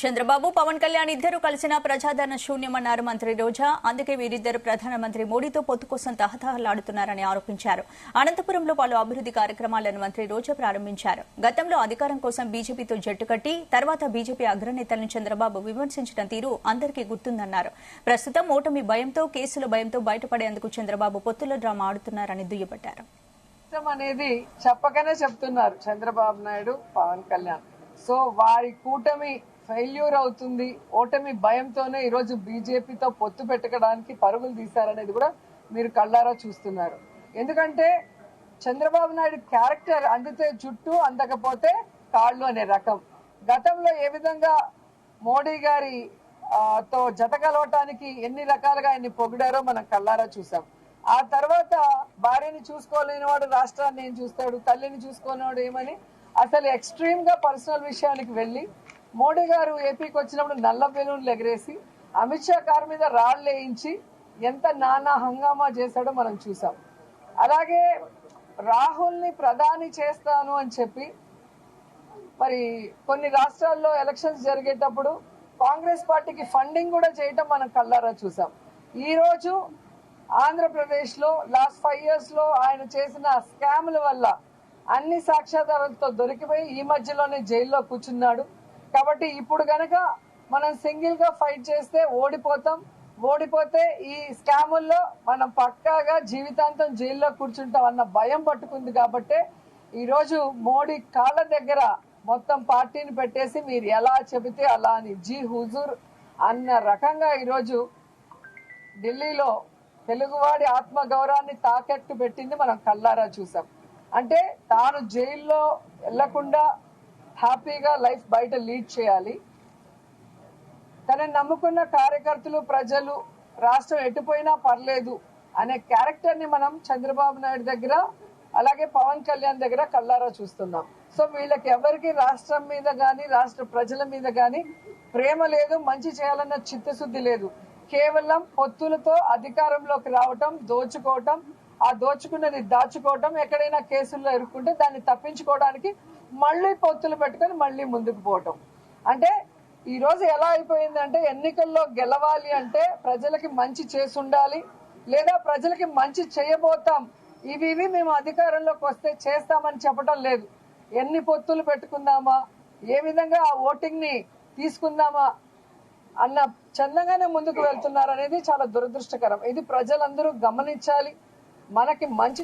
చంద్రబాబు పవన్ కళ్యాణ్ ఇద్దరు కలిసిన ప్రజాదరణ శూన్యమన్నారు మంత్రి రోజా. అందుకే వీరిద్దరు ప్రధానమంత్రి మోడీతో పొత్తు కోసం తహతహలాడుతున్నారని ఆరోపించారు. అనంతపురంలో పలు అభివృద్ది కార్యక్రమాలను మంత్రి రోజా ప్రారంభించారు. గతంలో అధికారం కోసం బీజేపీతో జట్టు కట్టి తర్వాత బీజేపీ అగ్రనేతలను చంద్రబాబు విమర్శించిన తీరు అందరికీ గుర్తుందన్నారు. ప్రస్తుతం ఓటమి భయంతో, కేసుల భయంతో బయటపడేందుకు చంద్రబాబు పొత్తుల డ్రామా ఆడుతున్నారని దుయ్యబట్టారు. అనేది చెప్పకనే చెప్తున్నారు చంద్రబాబు నాయుడు, పవన్ కళ్యాణ్. సో వారి కూటమి ఫెయిల్యూర్ అవుతుంది, ఓటమి భయంతోనే ఈరోజు బీజేపీతో పొత్తు పెట్టుకోవడానికి పరుగులు తీశారనేది కూడా మీరు కళ్ళారా చూస్తున్నారు. ఎందుకంటే చంద్రబాబు నాయుడు క్యారెక్టర్ అందితే జుట్టు, అందకపోతే కాళ్ళు అనే రకం. గతంలో ఏ విధంగా మోడీ గారి తో జత కలవటానికి ఎన్ని రకాలుగా ఆయన్ని పొగిడారో మనం కళ్ళారా చూసాం. ఆ తర్వాత భార్యని చూసుకోలేని వాడు రాష్ట్రాన్ని ఏం చూస్తాడు, తల్లిని చూసుకోనివాడు ఏమని అసలు ఎక్స్ట్రీమ్ గా పర్సనల్ విషయానికి వెళ్లి మోడీ గారు ఏపీకి వచ్చినప్పుడు నల్ల బెలూన్లు ఎగరేసి అమిత్ షా కారు మీద రాళ్లు వేయించి ఎంత నానా హంగామా చేశాడో మనం చూసాం. అలాగే రాహుల్ ని ప్రధాని చేస్తాను అని చెప్పి మరి కొన్ని రాష్ట్రాల్లో ఎలక్షన్స్ జరిగేటప్పుడు కాంగ్రెస్ పార్టీకి ఫండింగ్ కూడా చేయటం మనం కళ్ళారా చూసాం. ఈ రోజు ఆంధ్రప్రదేశ్ లో లాస్ట్ 5 years లో ఆయన చేసిన స్కామ్ల వల్ల అన్ని సాక్ష్యాధారాలతో దొరికిపోయి ఈ మధ్యలోనే జైల్లో కూర్చున్నాడు. కాబట్టి ఇప్పుడు గనక మనం సింగిల్ గా ఫైట్ చేస్తే ఓడిపోతాం. ఓడిపోతే ఈ స్కాముల్లో మనం పక్కాగా జీవితాంతం జైల్లో కూర్చుంటాం అన్న భయం పట్టుకుంది. కాబట్టి ఈ రోజు మోడీ కాళ్ళ దగ్గర మొత్తం పార్టీని పెట్టేసి మీరు ఎలా చెబితే అలా అని జీ హుజూర్ అన్న రకంగా ఈరోజు ఢిల్లీలో తెలుగువాడి ఆత్మ గౌరవాన్ని తాకట్టు పెట్టింది మనం కళ్ళారా చూసాం. అంటే తాను జైల్లో వెళ్లకుండా హ్యాపీగా లైఫ్ బయట లీడ్ చేయాలి. తనని నమ్ముకున్న కార్యకర్తలు, ప్రజలు, రాష్ట్రం ఎటుపోయినా పర్లేదు అనే క్యారెక్టర్ ని మనం చంద్రబాబు నాయుడు దగ్గర, అలాగే పవన్ కళ్యాణ్ దగ్గర కళ్ళారా చూస్తున్నాం. సో వీళ్ళకి ఎవరికి రాష్ట్రం మీద గాని, రాష్ట్ర ప్రజల మీద గాని ప్రేమ లేదు, మంచి చేయాలన్న చిత్తశుద్ధి లేదు. కేవలం పొత్తులతో అధికారంలోకి రావటం, దోచుకోవటం, ఆ దోచుకున్నది దాచుకోవటం, ఎక్కడైనా కేసుల్లో ఇరుక్కుంటే దాన్ని తప్పించుకోవడానికి మళ్లీ పొత్తులు పెట్టుకుని మళ్లీ ముందుకు పోవటం. అంటే ఈ రోజు ఎలా అయిపోయిందంటే ఎన్నికల్లో గెలవాలి అంటే ప్రజలకి మంచి చేసి ఉండాలి, లేదా ప్రజలకి మంచి చేయబోతాం, ఇవి మేము అధికారంలోకి వస్తే చేస్తామని చెప్పడం లేదు. ఎన్ని పొత్తులు పెట్టుకుందామా, ఏ విధంగా ఆ ఓటింగ్ ని తీసుకుందామా అన్న చందంగానే ముందుకు వెళ్తున్నారు అనేది చాలా దురదృష్టకరం. ఇది ప్రజలందరూ గమనించాలి. మనకి మంచి